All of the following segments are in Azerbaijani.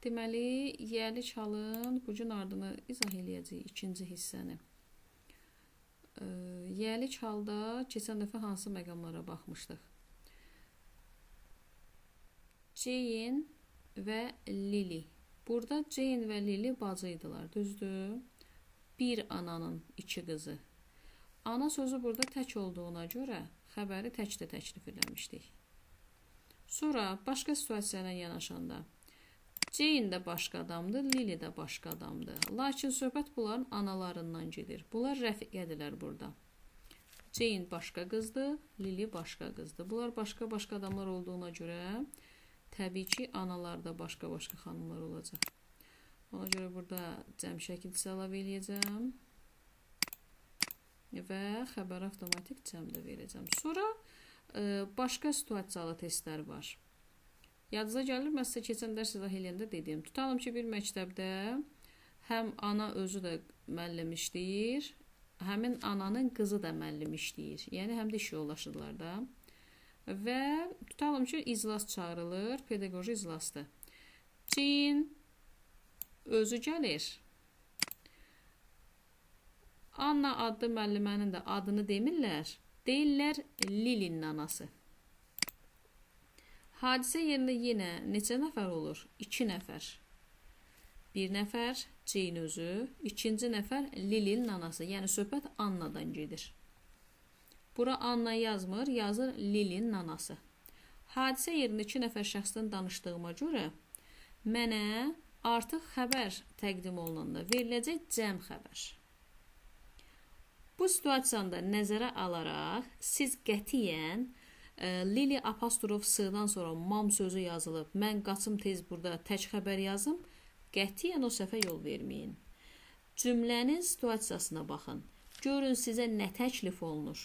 Deməli, yəlik halın bucun ardını izah eləyəcəyik ikinci hissəni. Yəlik halda keçən dəfə hansı məqamlara baxmışdıq? Jane və Lily. Burada Jane və Lily bacı idilər, düzdür? Bir ananın iki qızı. Ana sözü burada tək olduğuna görə xəbəri təkdə təklif eləmişdik. Sonra başqa situasiya ilə yanaşanda Jane də başqa adamdır, Lily də başqa adamdır. Lakin söhbət bunların analarından gedir. Bunlar rəfiqədirlər burada. Jane başqa qızdır, Lily başqa qızdır. Bunlar başqa-başqa adamlar olduğuna görə təbii ki, analar da başqa-başqa xanımlar olacaq. Ona görə burada cəm şəkilçisi əlavə eləyəcəm və xəbər avtomatik cəmdə verəcəm. Sonra başqa situasiyalı testlər var. Yadınıza gəlir, mən sizə keçən dərs izah eləyəndə dedim. Tutalım ki, bir məktəbdə həm ana özü də müəllim işləyir, həmin ananın qızı da müəllim işləyir. Yəni, həm də iş yoldaşıdırlar da. Və tutalım ki, iclas çağırılır, pedaqoji iclasdır. Jane özü gəlir. Anna adlı müəllimənin də adını demirlər. Deyirlər Lily'nin anası. Hadisə yerində yenə neçə nəfər olur? 2 nəfər. Bir nəfər Jane özü, ikinci nəfər Lily'nin anası. Yəni, söhbət Annadan gedir. Bura Anna yazmır, yazır Lily'nin anası. Hadisə yerində 2 nəfər şəxsdən danışdığıma görə mənə artıq xəbər təqdim olunanda veriləcək cəm xəbər. Bu situasiyanda nəzərə alaraq siz qətiyyən Lily apostrof s-dan sonra mam sözü yazılıb, mən qaçım tez burada tək xəbər yazım, qətiyyən o səhvə yol verməyin. Cümlənin situasiyasına baxın. Görün sizə nə təklif olunur.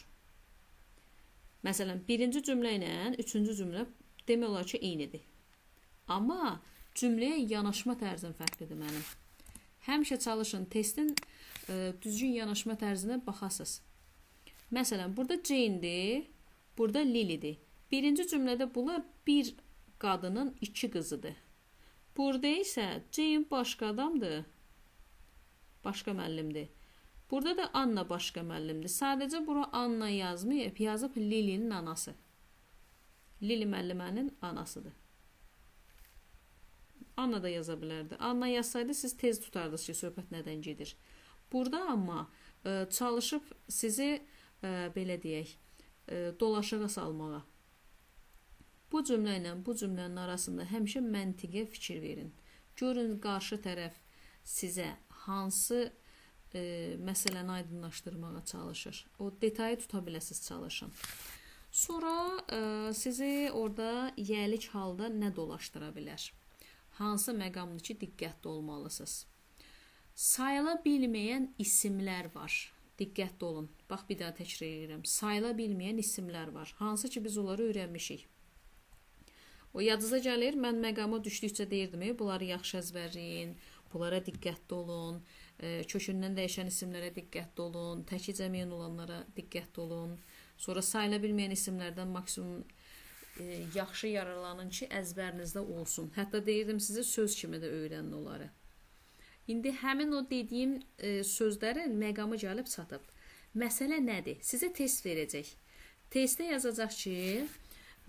Məsələn, birinci cümlə ilə üçüncü cümlə demək olar ki, eynidir. Amma cümləyə yanaşma tərzim fərqlidir mənim. Həmişə çalışın, testin düzgün yanaşma tərzinə baxasınız. Məsələn, burada Jane'dir, burada Lily'dir. Birinci cümlədə bunlar bir qadının 2 qızıdır. Burada isə Jane başqa adamdır, başqa müəllimdir. Burada da Anna başqa müəllimdir. Sadəcə bura Anna yazmayıb, yazıb Lily'nin anası. Lily müəllimənin anasıdır. Anna da yaza bilərdi. Anna yazsaydı siz tez tutardınız ki, söhbət nədən gedir. Burada amma çalışıb sizi belə deyək, dolaşığa salmağa. Bu cümlə ilə bu cümlənin arasında həmişə məntiqə fikir verin. Görün qarşı tərəf sizə hansı məsələni aydınlaşdırmağa çalışır. O detayı tuta biləsiniz, çalışın. Sonra sizi orada yəlik halda nə dolaşdıra bilər? Hansı məqamdır ki, diqqətli olmalısınız? Sayıla bilməyən isimlər var. Diqqətli olun. Bax, bir daha təkrar edirəm. Sayıla bilməyən isimlər var. Hansı ki, biz onları öyrənmişik. O yadınıza gəlir, mən məqama düşdükcə deyirdim, bunları yaxşı əzbərləyin, bunlara diqqətli olun, kökündən dəyişən isimlərə diqqətli olun, təki cəmiyyən olanlara diqqətli olun. Sonra sayıla bilməyən isimlərdən maksimum yaxşı yararlanın ki, əzbərinizdə olsun. Hətta deyirdim sizə söz kimi də öyrənin onları. İndi həmin o dediyim sözlərin məqamı gəlib çatıb. Məsələ nədir? Sizə test verəcək. Testdə yazacaq ki,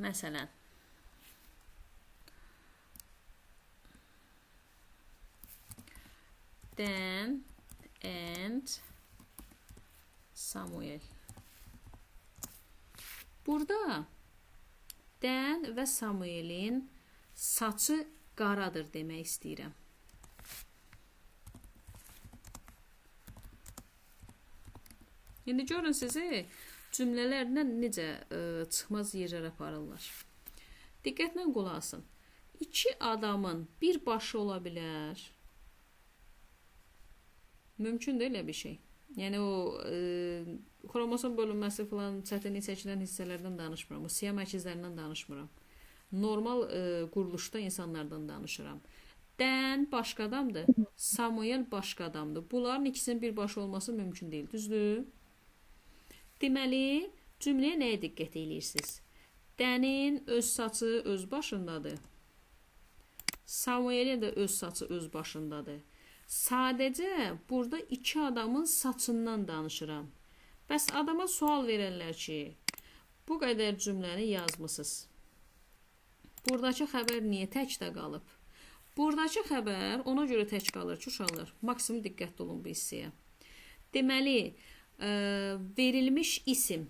məsələn, Dan and Samuel. Burada Dan və Samuelin saçı qaradır demək istəyirəm. İndi görün sizi cümlələrlə necə çıxmaz yerlərə aparırlar. Diqqətlə qulaq asın. 2 adamın bir başı ola bilər. Mümkün də elə bir şey. Yəni o xromosom bölünməsi falan çətinlik çəkilən hissələrdən danışmıram. O siyam əkizlərindən danışmıram. Normal quruluşda insanlardan danışıram. Dan başqa adamdır, Samuel başqa adamdır. Bunların ikisinin bir başı olması mümkün deyil, düzdür? Deməli, cümləyə nəyə diqqət edirsiniz? Dan'in öz saçı öz başındadır. Samuelin də öz saçı öz başındadır. Sadəcə burada iki adamın saçından danışıram. Bəs adama sual verərlər ki, bu qədər cümləni yazmısınız. Buradakı xəbər niyə təkdə qalıb? Buradakı xəbər ona görə tək qalır ki, uşaqlar, maksimum diqqətli olun bu hissəyə. Deməli, verilmiş isim,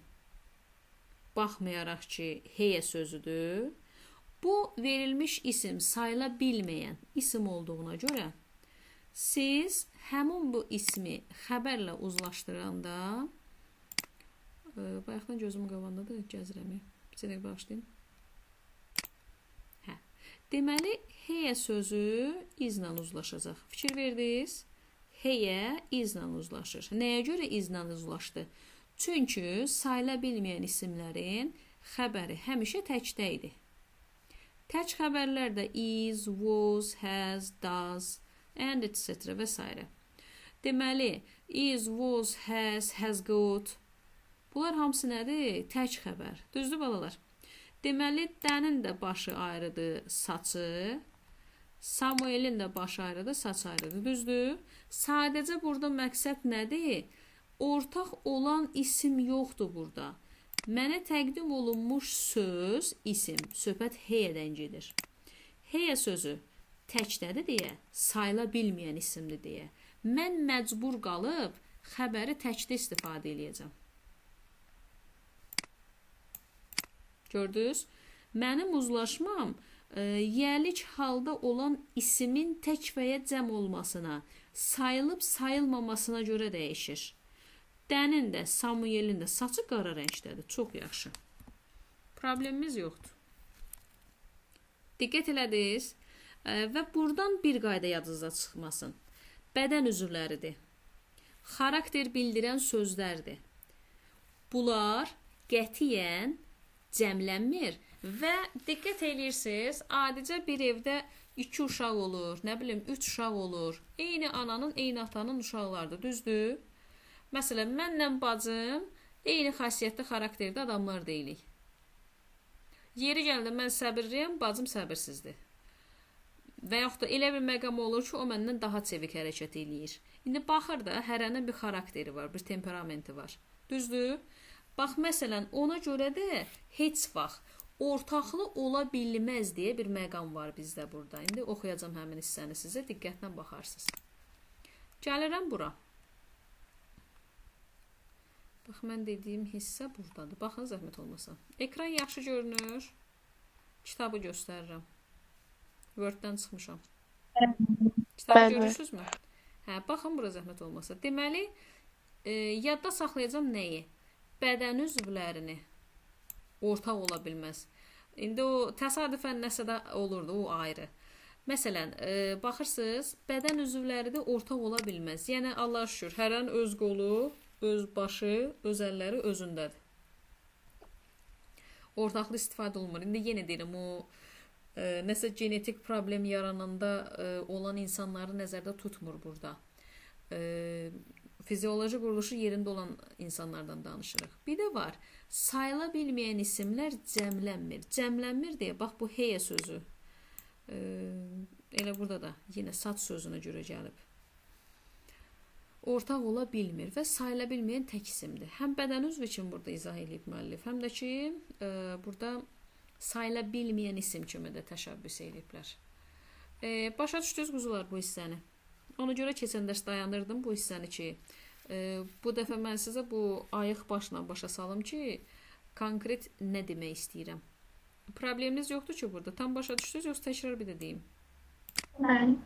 baxmayaraq ki, heyə sözüdür, bu verilmiş isim sayıla bilməyən isim olduğuna görə, siz həmin bu ismi xəbərlə uzlaşdıranda, bayaqdan gözüm qavandadır, gəzirəm. Bir dəqiqə başlayayım. Deməli, heyə sözü izlə uzlaşacaq. Fikir verdiniz? Heyə izlə uzlaşır. Nəyə görə izlə uzlaşdı? Çünki sayıla bilməyən isimlərin xəbəri həmişə təkdə idi. Tək xəbərlər də is, was, has, does, and etc. və s. Deməli, is, was, has got. Bunlar hamısı nədir? Tək xəbər. Düzdür balalar? Deməli, dənin də başı ayrıdır, saçı. Samuelin də başı ayrıdır, saç ayrıdır. Düzdür? Sadəcə burada məqsəd nədir? Ortaq olan isim yoxdur burada. Mənə təqdim olunmuş söz, isim, söhbət heyədən gedir. Heyə sözü təkdədir deyə, sayıla bilməyən isimdir deyə. Mən məcbur qalıb xəbəri təkdə istifadə edəcəm. Gördünüz? Mənim uzlaşmam yəlik halda olan isimin tək və ya cəm olmasına, sayılıb sayılmamasına görə dəyişir. Dənin də, Samuelin də saçı qara rəngdədir. Çox yaxşı. Problemimiz yoxdur. Diqqət elədiniz və buradan bir qayda yadınıza çıxmasın. Bədən üzvləridir. Xarakter bildirən sözlərdir. Bunlar qətiyyən cəmlənmir və diqqət eləyirsiniz, adicə bir evdə 2 uşaq olur, nə bilim 3 uşaq olur. Eyni ananın, eyni atanın uşaqlardır, düzdür? Məsələn, mənlə bacım eyni xasiyyətli xarakterdə adamlar deyilik. Yeri gəldi, mən səbirliyəm, bacım səbirsizdir. Və yaxud da elə bir məqam olur ki, o məndən daha çevik hərəkət eləyir. İndi baxır da, hərənin bir xarakteri var, bir temperamenti var. Düzdür? Bax, məsələn, ona görə də heç vaxt ortaqlı ola bilməz deyə bir məqam var bizdə burada. İndi oxuyacağım həmin hissəni sizə, diqqətlə baxarsınız. Gəlirəm bura. Bax, mən dediyim hissə buradadır. Baxın, zəhmət olmasa. Ekran yaxşı görünür. Kitabı göstərirəm. Word-dən çıxmışam. Kitabı görürsünüzmü? Hə, baxın, bura zəhmət olmasa. Deməli, yadda saxlayacağım nəyi? Bədən üzvlərini ortaq ola bilməz. İndi o təsadüfən nəsə də olurdu, o ayrı. Məsələn, baxırsınız, bədən üzvləri də ortaq ola bilməz. Yəni, Allah şükür, hərənin öz qolu, öz başı, öz əlləri özündədir. Ortaqlı istifadə olunmur. İndi yenə deyirəm, o nəsə genetik problem yarananda olan insanları nəzərdə tutmur burada. Fizioloji quruluşu yerində olan insanlardan danışırıq. Bir də var, sayıla bilməyən isimlər cəmlənmir. Cəmlənmir deyə, bax bu heyə sözü. Elə burada da yenə saç sözünə görə gəlib. Ortaq ola bilmir və sayıla bilməyən tək isimdir. Həm bədən üzvü üçün burada izah edib müəllif, həm də ki, burada sayıla bilməyən isim kimi də təşəbbüs ediblər. Başa düşdünüz quzular bu hissəni? Ona görə keçən dərs dayanırdım bu hissəni ki, bu dəfə mən sizə bu ayıq başla başa salım ki, konkret nə demək istəyirəm. Probleminiz yoxdur ki burada. Tam başa düşdünüz, yoxsa təkrar bir də deyim? Bəli.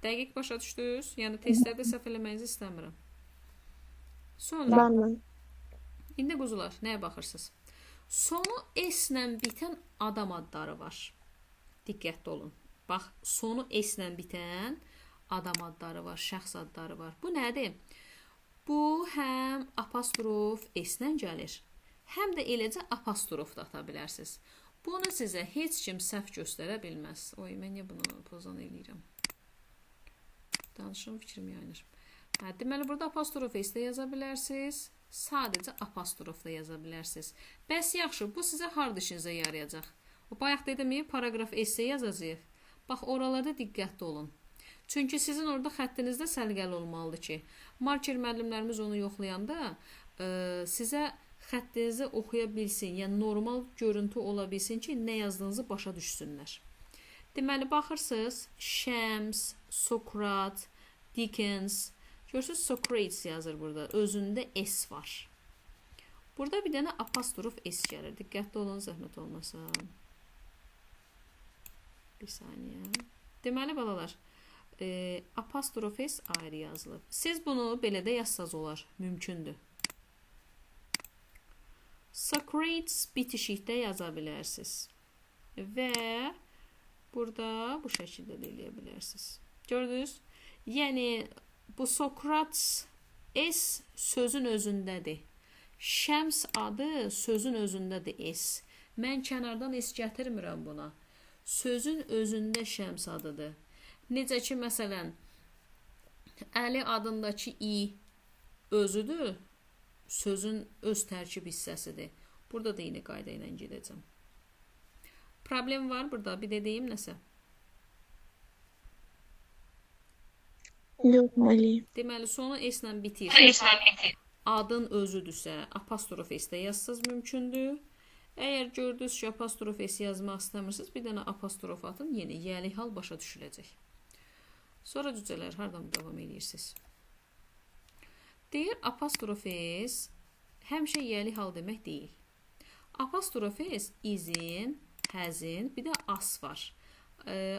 Dəqiq başa düşdünüz? Yəni testlərdə səhv eləməyinizi istəmirəm. Sonra, indi quzular, nəyə baxırsınız? Sonu S-lə bitən adam adları var. Diqqətli olun. Bax, sonu S-lə bitən adam adları var, şəxs adları var. Bu nədir? Bu həm apostrof S-lə gəlir, həm də eləcə apostrof da ata bilərsiniz. Bunu sizə heç kim səhv göstərə bilməz. Oy, mən niyə bunu pozan eləyirəm? Danışım, fikrim yayınır. Deməli, burada apostrof S-də yaza bilərsiniz, sadəcə apostrof da yaza bilərsiniz. Bəs yaxşı, bu sizə harda işinizə yarayacaq? O bayaq dedim, paragraf S-də yazacaq. Bax, oralarda diqqətli olun. Çünki sizin orada xəttinizdə səliqəli olmalıdır ki, marker müəllimlərimiz onu yoxlayanda sizə xəttinizi oxuya bilsin, yəni normal görüntü ola bilsin ki, nə yazdığınızı başa düşsünlər. Deməli, baxırsınız, Shams, Sokrat, Dickens, görürsünüz, Socrates yazır burada, özündə S var. Burada bir dənə apostrof S gəlir. Diqqətli olun, zəhmət olmasa. Bir saniyə. Deməli, balalar, apostrof S ayrı yazılıb. Siz bunu belə də yazsaz olar, mümkündür. Socrates bitişikdə yaza bilərsiniz. Və burada bu şəkildə də eləyə bilərsiniz. Gördünüz? Yəni, bu Sokrates S sözün özündədir. Şəms adı sözün özündədir S. Mən kənardan S gətirmirəm buna. Sözün özündə Şəms adıdır. Necə ki, məsələn, Əli adındakı I özüdür, sözün öz tərkib hissəsidir. Burada da eyni qayda ilə gedəcəm. Problem var burada, bir də deyim nəsə. Yox, müəllim. Deməli, sonu S-lə bitir. Adın özüdürsə, apostrof S-də yazsaz mümkündür. Əgər gördünüz ki, apostrof S yazmaq istəmirsiniz, bir dənə apostrof atın, yeni yəli hal başa düşüləcək. Sonra cücələr, hardan davam edirsiniz? Deyir, apostrof S həmişə yəli hal demək deyil. Apostrof S izin, həzin, bir də as var.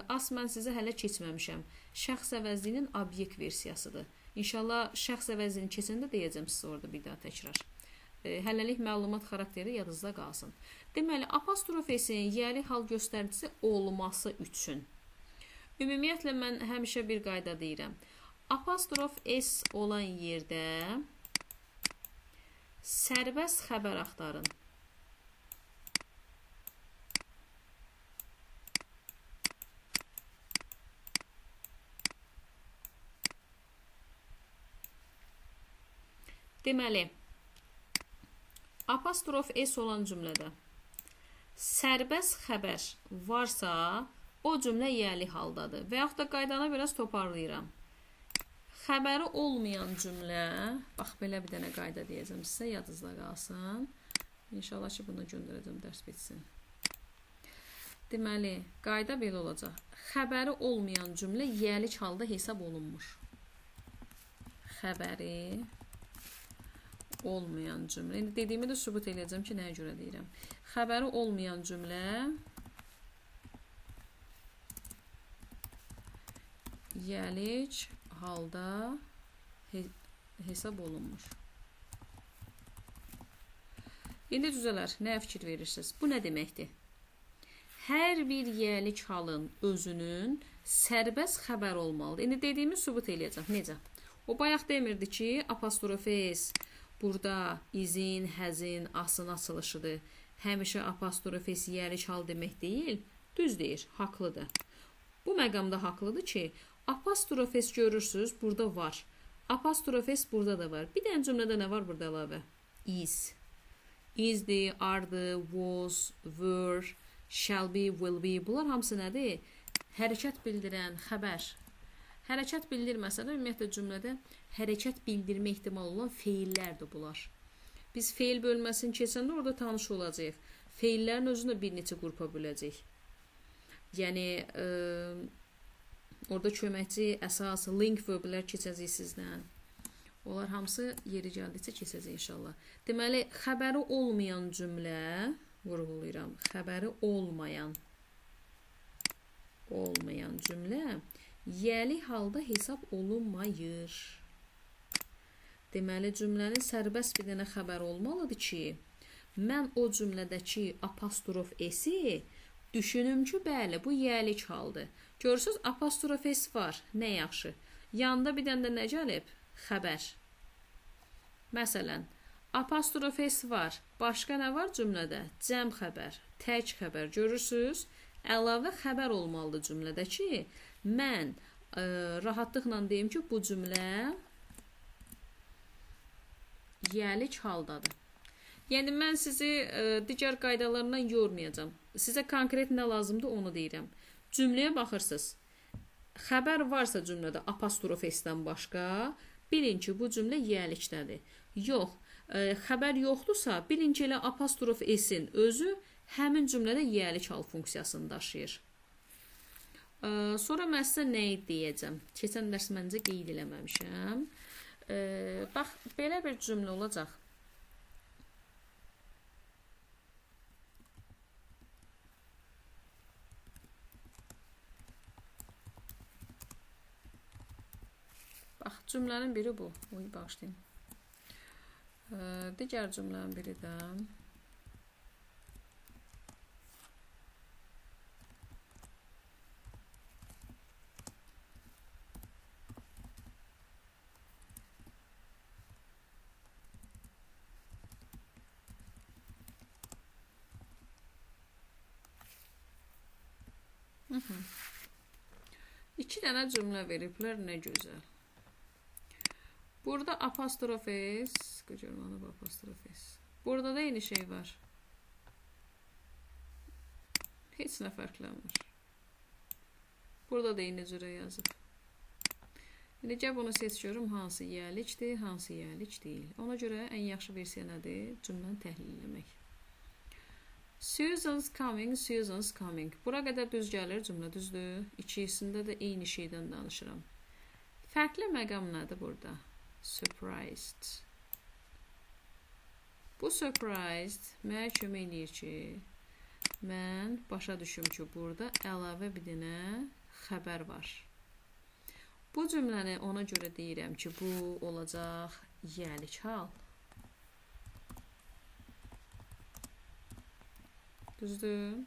As mən sizə hələ keçməmişəm. Şəxs əvəzliyinin obyekt versiyasıdır. İnşallah şəxs əvəzliyini keçəndə deyəcəm sizə orada bir daha təkrar. Hələlik məlumat xarakteri yadınızda qalsın. Deməli, apostrof S-in yəli hal göstəricisi olması üçün. Ümumiyyətlə, mən həmişə bir qayda deyirəm. Apostrof S olan yerdə sərbəst xəbər axtarın. Deməli, apostrof S olan cümlədə sərbəst xəbər varsa, o cümlə yəli haldadır. Və yaxud da qaydana biraz toparlayıram. Xəbəri olmayan cümlə, bax, belə bir dənə qayda deyəcəm sizə, yadınızda qalsın. İnşallah ki, bunu göndərəcəm, dərs bitsin. Deməli, qayda belə olacaq. Xəbəri olmayan cümlə yəlik halda hesab olunmuş. Xəbəri olmayan cümlə. İndi dediyimi də sübut edəcəm ki, nəyə görə deyirəm. Xəbəri olmayan cümlə yəlik halda hesab olunmuş. İndi cüzələr, nəyə fikir verirsiniz? Bu nə deməkdir? Hər bir yəlik halın özünün sərbəst xəbər olmalıdır. İndi dediyimi sübut edəcəm. Necə? O bayaq demirdi ki, apostrof S burada izin, həzin, asın açılışıdır. Həmişə apostrof S yəlik hal demək deyil. Düz deyir, haqlıdır. Bu məqamda haqlıdır ki, apostrof S görürsünüz, burada var. Apostrof S burada da var. Bir dənə cümlədə nə var burada əlavə? Is. Isdir, ardı, was, were, shall be, will be. Bunlar hamısı nədir? Hərəkət bildirən, xəbər. Hərəkət bildirməsə də, ümumiyyətlə cümlədə hərəkət bildirmə ehtimalı olan feillərdir bunlar. Biz feil bölməsini keçəndə orada tanış olacaq. Feillərin özünü bir neçə qrupa böləcək. Yəni, orada köməkçi, əsas, link verblər keçəcək sizdən. Onlar hamısı yeri gəldikcə keçəcək inşallah. Deməli, xəbəri olmayan cümlə, vurğulayıram, xəbəri olmayan cümlə yəli halda hesab olunmayır. Deməli, cümlənin sərbəst bir dənə xəbər olmalıdır ki, mən o cümlədəki apostrof S-i düşünüm ki, bəli, bu yəlik haldır. Görürsünüz, apostrof S var. Nə yaxşı. Yanında bir dənə də nə gəlib? Xəbər. Məsələn, apostrof S var. Başqa nə var cümlədə? Cəm xəbər, tək xəbər. Görürsünüz, əlavə xəbər olmalıdır cümlədə ki, mən rahatlıqla deyim ki, bu cümlə yəlik haldadır. Yəni, mən sizi digər qaydalarından yormayacağam. Sizə konkret nə lazımdır, onu deyirəm. Cümləyə baxırsınız. Xəbər varsa cümlədə apostrof s-dən başqa, bilin ki, bu cümlə yiyəlikdədir. Yox, xəbər yoxdursa, bilin ki, elə apostrof s-in özü həmin cümlədə yiyəlik hal funksiyasını daşıyır. Sonra mən sizə nəyi deyəcəm? Keçən dərs məncə qeyd eləməmişəm. Bax, belə bir cümlə olacaq. Bax, cümlənin biri bu. Bağışlayın. Digər cümlənin biri də İki dənə cümlə veriblər, nə gözəl. Burada apostrof s, qıcırmanıb apostrof s. Burada da eyni şey var. Heç nə fərqlənmir. Burada da eyni cürə yazıb. İndi gəl bunu seç görüm, hansı yiyəlikdir, hansı yiyəlik deyil. Ona görə ən yaxşı versiya nədir? Cümləni təhlil eləmək. Susan's coming, Susan's coming. Bura qədər düz gəlir, cümlə düzdür. İkisində də eyni şeydən danışıram. Fərqli məqam nədir burada? Surprised. Bu surprised mənə kömək eləyir ki, mən başa düşüm ki, burada əlavə bir dənə xəbər var. Bu cümləni ona görə deyirəm ki, bu olacaq yiyəlik hal. Düzdür?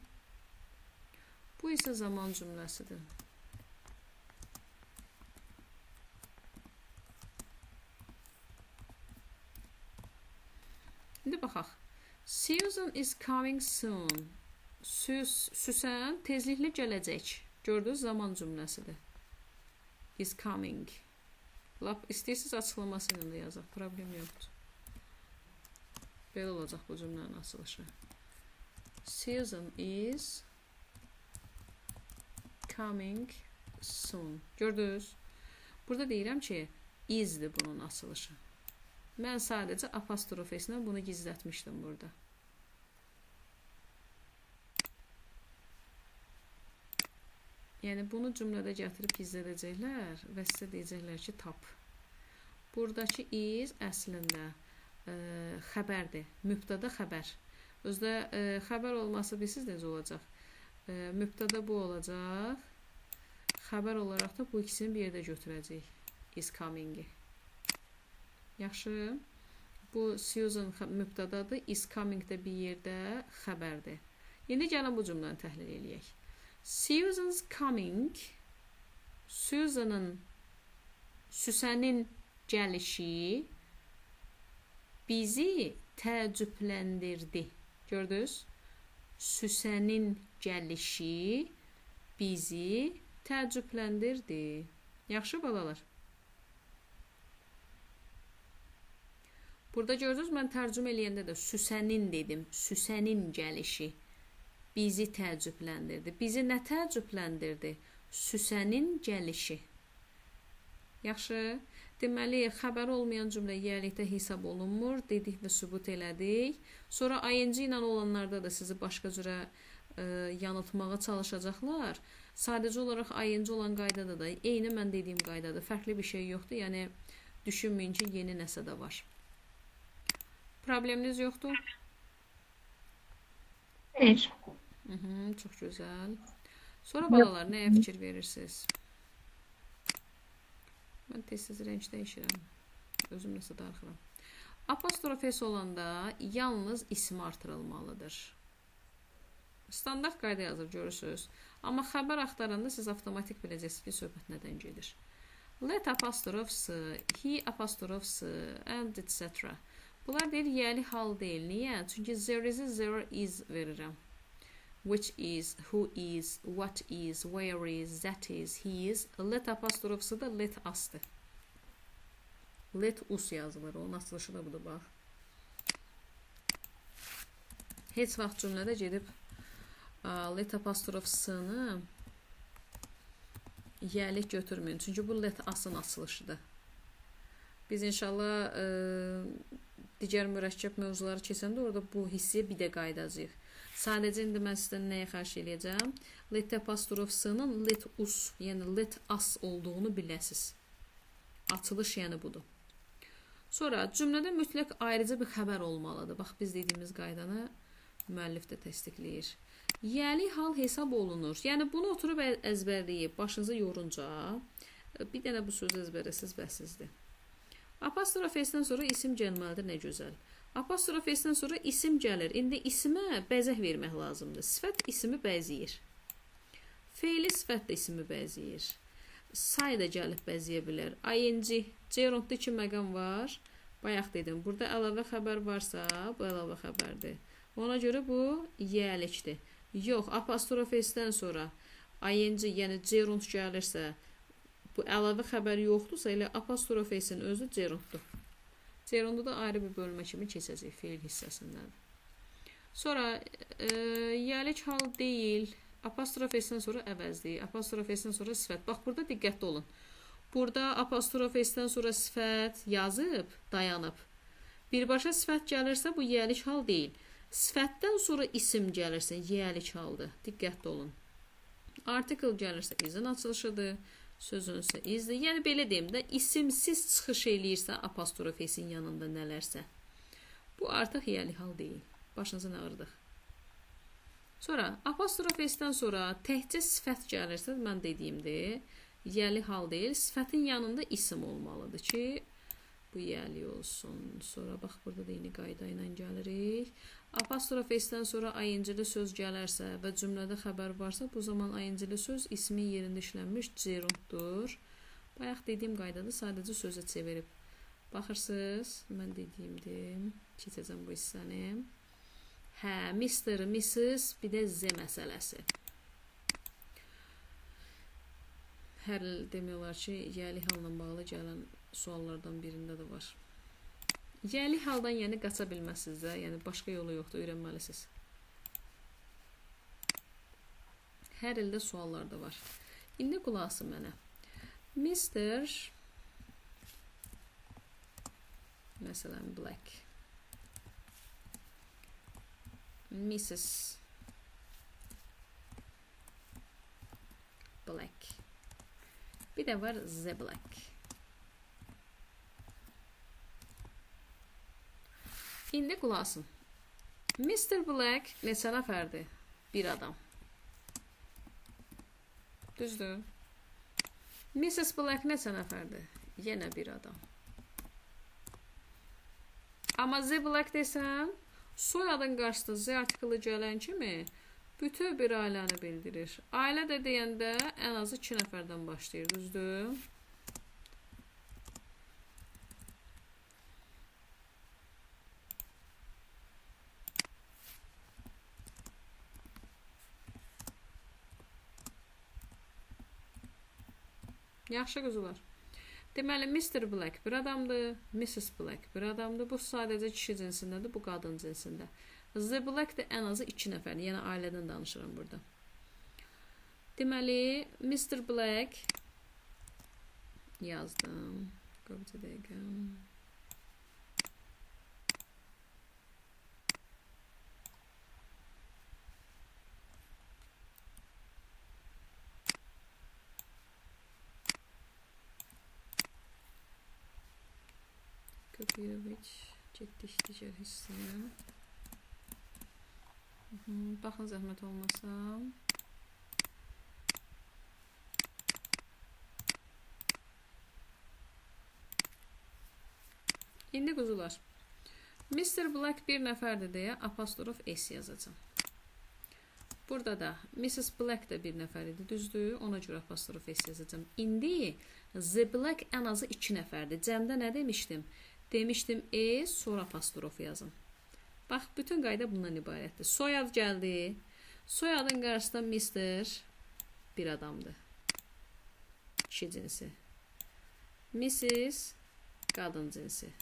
Bu isə zaman cümləsidir. İndi baxaq. Susan is coming soon. Süsən tezliklə gələcək. Gördünüz, zaman cümləsidir. Is coming. Lap istəyirsiniz açıqlaması ilə də yazaq. Problem yoxdur. Belə olacaq bu cümlənin açılışı. Susan is coming soon. Gördünüz? Burada deyirəm ki, isdir bunun açılışı. Mən sadəcə apostrof s-lə bunu gizlətmişdim burada. Yəni, bunu cümlədə gətirib gizlədəcəklər və sizə deyəcəklər ki, tap. Buradakı is əslində xəbərdir. Mübtada xəbər. Özdə xəbər olması bilirsiniz necə olacaq. Mübtada bu olacaq. Xəbər olaraq da bu ikisini bir yerdə götürəcək. Is coming-i. Yaxşı. Bu Susan mübtadadır. Is coming də bir yerdə xəbərdir. İndi gəlin bu cümləni təhlil eləyək. Susan's coming, Süsənin gəlişi bizi təəccübləndirdi. Gördünüz? Süsənin gəlişi bizi təəccübləndirdi. Yaxşı balalar. Burada gördünüz, mən tərcümə eləyəndə də Süsənin dedim. Süsənin gəlişi bizi təəccübləndirdi. Bizi nə təəccübləndirdi? Süsənin gəlişi. Yaxşı. Deməli, xəbər olmayan cümlə yiyəlikdə hesab olunmur. Dedik və sübut elədik. Sonra ING ilə olanlarda da sizi başqa cürə yanıltmağa çalışacaqlar. Sadəcə olaraq ING olan qaydada da eyni mən dediyim qaydada. Fərqli bir şey yoxdur. Yəni, düşünməyin ki, yeni nəsə də var. Probleminiz yoxdur? Hayır. Çox gözəl. Sonra balalar, nəyə fikir verirsiniz? Mən tez-tez rəng dəyişirəm. Özüm nəsə darıxıram. Apostrof s olanda yalnız isim artırılmalıdır. Standart qayda yazır, görürsünüz. Amma xəbər axtaranda siz avtomatik biləcəksiniz ki, söhbət nədən gedir. Let apostrof s, he apostrof s, and etc. Bunlar deyil, yiyəli hal deyil. Niyə? Çünki there is verirəm. Which is, who is, what is, where is, that is, he is. Let apostrofsu da let asdır. Let us yazılır. Onun açılışı da budur, bax. Heç vaxt cümlədə gedib let apostrofsını Yəlik götürməyin. Çünki bu let asın açılışıdır. Biz inşallah digər mürəkkəb mövzuları keçəndə orada bu hissiyə bir də qayıdacağıq. Sadəcə indi mən sizdən nəyə xahiş edəcəm? Let apostrofsının let us, yəni let as olduğunu biləsiniz. Açılış yəni budur. Sonra cümlədə mütləq ayrıca bir xəbər olmalıdır. Bax, biz dediyimiz qaydanı müəllif də təsdiqləyir. Yəli hal hesab olunur. Yəni, bunu oturub əzbərləyib, başınızı yorunca, bir dənə bu sözü əzbərləsiz bəsizdir. Apostrof S-dən sonra isim gəlməlidir, nə gözəl. Apostrof S-dən sonra isim gəlir. İndi isimə bəzək vermək lazımdır. Sifət isimi bəzəyir. Feili sifət də isimi bəzəyir. Say da gəlib bəziyə bilər. ING, C-rondda 2 məqam var. Bayaq dedim, burada əlavə xəbər varsa, bu əlavə xəbərdir. Ona görə bu yəlikdir. Yox, apostrof S-dən sonra ING, yəni C-rond gəlirsə, bu əlavə xəbər yoxdursa, elə apostrof S-in özü C-ronddur. C-rondu da ayrı bir bölmə kimi keçəcək feil hissəsindən. Sonra, yəlik hal deyil. Apostrof S-dən sonra əvəzdir. Apostrof S-dən sonra sifət. Bax, burada diqqətli olun. Burada apostrof S-dən sonra sifət yazıb, dayanıb. Birbaşa sifət gəlirsə, bu yəlik hal deyil. Sifətdən sonra isim gəlirsə, yəlik haldır. Diqqətli olun. Artikel gəlirsə, izin açılışıdır. Sözünsə izdir. Yəni, belə deyim də, isimsiz çıxış eləyirsə, apostrof S-in yanında nələrsə. Bu artıq yəlik hal deyil. Başınıza nə ağırdıq? Sonra, apostrof S-dən sonra təkcə sifət gəlirsə, mən dediyimdir, yəli hal deyil, sifətin yanında isim olmalıdır ki, bu yəli olsun. Sonra, bax, burada da yeni qayda ilə gəlirik. Apostrof S-dən sonra ING-li söz gələrsə və cümlədə xəbər varsa, bu zaman ING-li söz ismin yerində işlənmiş C-ronddur. Bayaq dediyim qaydadır, sadəcə sözə çevirib. Baxırsınız, mən dediyimdir, keçəcəm bu hissəni. Hə, Mr, Mrs, bir də Z məsələsi. Hər il demək olar ki, yəli halla bağlı gələn suallardan birində də var. Yəli haldan yəni qaça bilməzsiniz də, yəni başqa yolu yoxdur, öyrənməlisiniz. Hər ildə suallar da var. İndi qulaq asın mənə. Mr, məsələn, Black. Mrs. Black. Bir də var Z Black. İndi qulaq asın. Mr. Black neçə nəfərdir? Bir adam. Düzdür? Mrs. Black neçə nəfərdir? Yenə bir adam. Amma Z Black desəm, soyadın qarşısında Z artiklı gələn kimi bütün bir ailəni bildirir. Ailə də deyəndə ən azı 2 nəfərdən başlayır, düzdür? Yaxşı qızlar. Deməli, Mr. Black bir adamdır, Mrs. Black bir adamdır. Bu sadəcə kişi cinsindədir, bu qadın cinsində. Z Black də ən azı 2 nəfərdir, yəni ailədən danışıram burada. Deməli, Mr. Black yazdım. Qabıca dəqiqə. Kopyalamak, getdik digər hissəyə. Baxın, zəhmət olmasa. İndi quzular. Mr. Black bir nəfərdir deyə apostrof S yazacağım. Burada da Mrs. Black də bir nəfər idi, düzdür? Ona görə apostrof S yazacağım. İndi Z Black ən azı 2 nəfərdir. Cəmdə nə demişdim? Demişdim S, sonra apostrof yazın. Bax, bütün qayda bundan ibarətdir. Soyad gəldi. Soyadın qarşısında Mr. bir adamdır. Kişi cinsi. Mrs. qadın cinsi.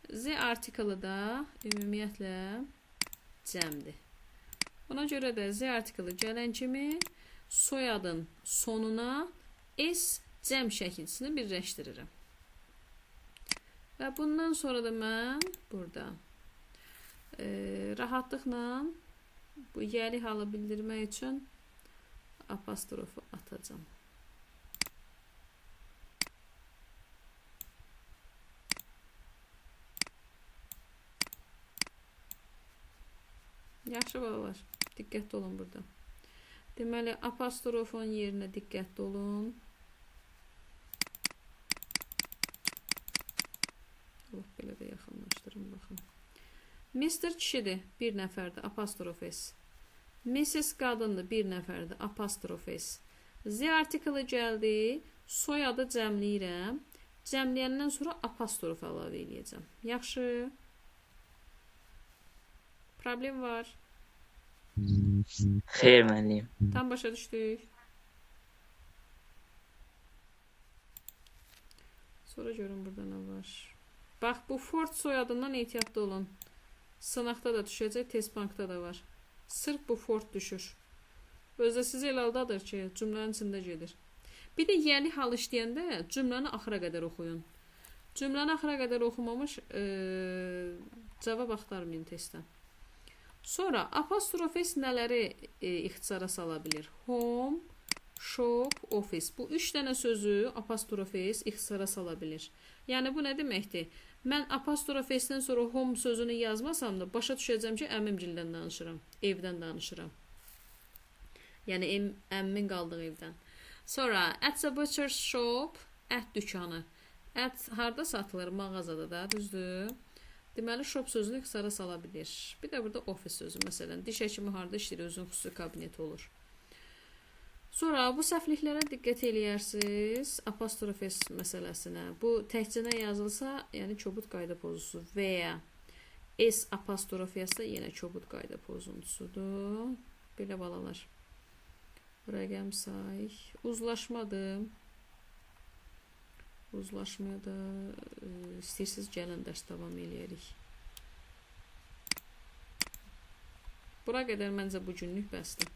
Z artiklı da ümumiyyətlə cəmdir. Ona görə də Z artiklı gələn kimi soyadın sonuna S cəm şəkilçisini birləşdirirəm. Və bundan sonra da mən burada rahatlıqla bu yəli halı bildirmək üçün apostrofu atacağım. Yaxşı balalar, diqqətli olun burada. Deməli, apostrofun yerinə diqqətli olun. Allah, belə də yaxınlaşdırın, baxın. Mr. kişidir, bir nəfərdir, apostrof S. Mrs. qadındır, bir nəfərdir, apostrof S. Z artiklı gəldi, soyadı cəmləyirəm. Cəmləyəndən sonra apostrof əlavə edəcəm. Yaxşı. Problem var. Xeyr, müəllim. Tam başa düşdük. Sonra görün burada nə var. Bax, bu Ford soyadından ehtiyatlı olun. Sınaqda da düşəcək, test bankda da var. Sırf bu Ford düşür. Özdə sizə elə aldadır ki, cümlənin içində gedir. Bir də yəli hal işləyəndə cümləni axıra qədər oxuyun. Cümləni axıra qədər oxumamış cavab axtarmayın testdən. Sonra apostrof S nələri ixtisara sala bilir? Home, shop, office. Bu 3 dənə sözü apostrof S ixtisara sala bilir. Yəni bu nə deməkdir? Mən apostrof S-dən sonra home sözünü yazmasam da başa düşəcəm ki, əmmimgildən danışıram, evdən danışıram. Yəni əmmin qaldığı evdən. Sonra at the butcher's shop, ət dükanı. Ət harda satılır? Mağazada da, düzdür? Deməli, shop sözünü ixtisara sala bilir. Bir də burada office sözü, məsələn, diş həkimi harda işləyir, özünün xüsusi kabineti olur. Sonra bu səhvliklərə diqqət eləyərsiniz, apostrof S məsələsinə. Bu təkcə nə yazılsa, yəni kobud qayda pozusu və ya S apostrof yazsa yenə kobud qayda pozuntusudur. Belə balalar. Rəqəm say. Uzlaşmadır. Uzlaşmaya da istəyirsiniz gələn dərs davam eləyərik. Bura qədər məncə bu günlük bəsdir.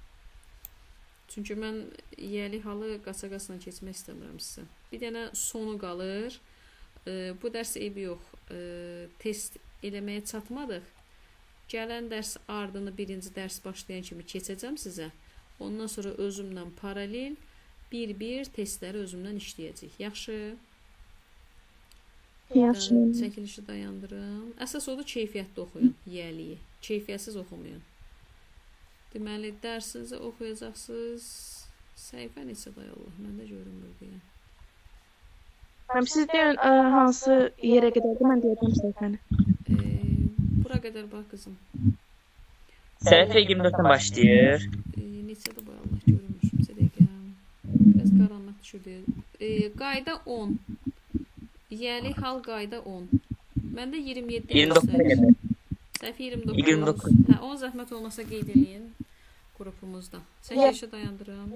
Çünki mən yəli halı qaça-qaçla keçmək istəmirəm sizə. Bir dənə sonu qalır. Bu dərs eybi yox. Test eləməyə çatmadıq. Gələn dərs ardını birinci dərs başlayan kimi keçəcəm sizə. Ondan sonra özümlə paralel bir-bir testləri özümdən işləyəcək. Yaxşı? Yaxşı. Çəkilişi dayandırım. Əsas odur keyfiyyətli oxuyun yəliyi. Keyfiyyətsiz oxumayın. Deməli, dərsinizi oxuyacaqsınız. Səhifə neçə day Allah, məndə görünmür deyə. Siz deyin, hansı yerə qədərdir, mən deyəcəm səhifəni. Bura qədər bax qızım. Səhifə 24-dən başlayır. Neçədə bu Allah görünmür. Neçə dəqiqə. Biraz qaranlıq düşürdü. Qayda 10. Yəli hal qayda 10. Məndə 27 29-da. Səhifə 29. Hə, 10 zəhmət olmasa qeyd eləyin qrupumuzda. Çəkilişi dayandırım.